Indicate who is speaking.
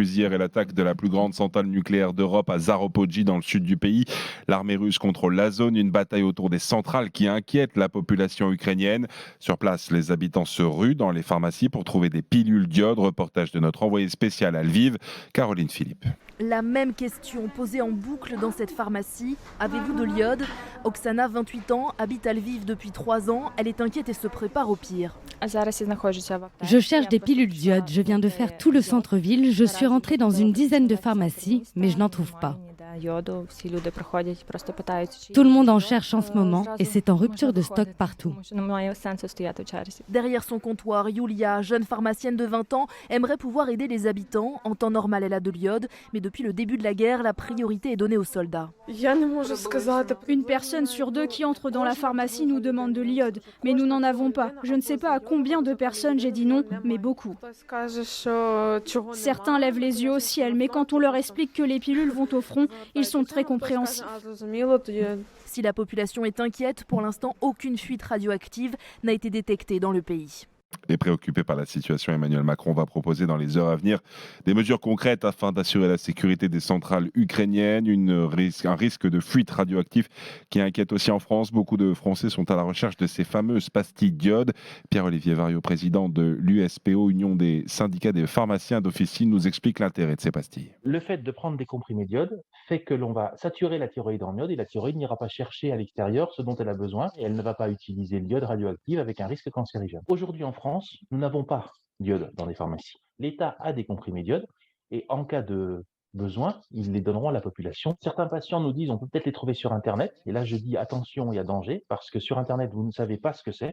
Speaker 1: plus hier est l'attaque de la plus grande centrale nucléaire d'Europe à Zaropojy dans le sud du pays. L'armée russe contrôle la zone, une bataille autour des centrales qui inquiète la population ukrainienne. Sur place, les habitants se ruent dans les pharmacies pour trouver des pilules d'iode. Reportage de notre envoyé spécial à Lviv, Caroline Philippe.
Speaker 2: La même question posée en boucle dans cette pharmacie. Avez-vous de l'iode? Oksana, 28 ans, habite à Lviv depuis 3 ans. Elle est inquiète et se prépare au pire.
Speaker 3: Je cherche des pilules d'iode. Je viens de faire tout le centre-ville. Je suis rentrée dans une dizaine de pharmacies, mais je n'en trouve pas. Tout le monde en cherche en ce moment et c'est en rupture de stock partout.
Speaker 2: Derrière son comptoir, Yulia, jeune pharmacienne de 20 ans, aimerait pouvoir aider les habitants. En temps normal, elle a de l'iode, mais depuis le début de la guerre, la priorité est donnée aux soldats.
Speaker 4: Une personne sur deux qui entre dans la pharmacie nous demande de l'iode, mais nous n'en avons pas. Je ne sais pas à combien de personnes j'ai dit non, mais beaucoup. Certains lèvent les yeux au ciel, mais quand on leur explique que les pilules vont au front, ils sont très compréhensifs.
Speaker 2: Si la population est inquiète, pour l'instant, aucune fuite radioactive n'a été détectée dans le pays.
Speaker 1: Et préoccupé par la situation, Emmanuel Macron va proposer dans les heures à venir des mesures concrètes afin d'assurer la sécurité des centrales ukrainiennes. Un risque de fuite radioactive qui inquiète aussi en France. Beaucoup de Français sont à la recherche de ces fameuses pastilles d'iode. Pierre-Olivier Variot, président de l'USPO, Union des syndicats des pharmaciens d'officine, nous explique l'intérêt de ces pastilles.
Speaker 5: Le fait de prendre des comprimés d'iode fait que l'on va saturer la thyroïde en iode et la thyroïde n'ira pas chercher à l'extérieur ce dont elle a besoin et elle ne va pas utiliser l'iode radioactive avec un risque cancérigène. Aujourd'hui en France, nous n'avons pas d'iode dans les pharmacies. L'État a des comprimés d'iode et en cas de besoin, ils les donneront à la population. Certains patients nous disent on peut peut-être les trouver sur Internet et là je dis attention, il y a danger parce que sur Internet vous ne savez pas ce que c'est.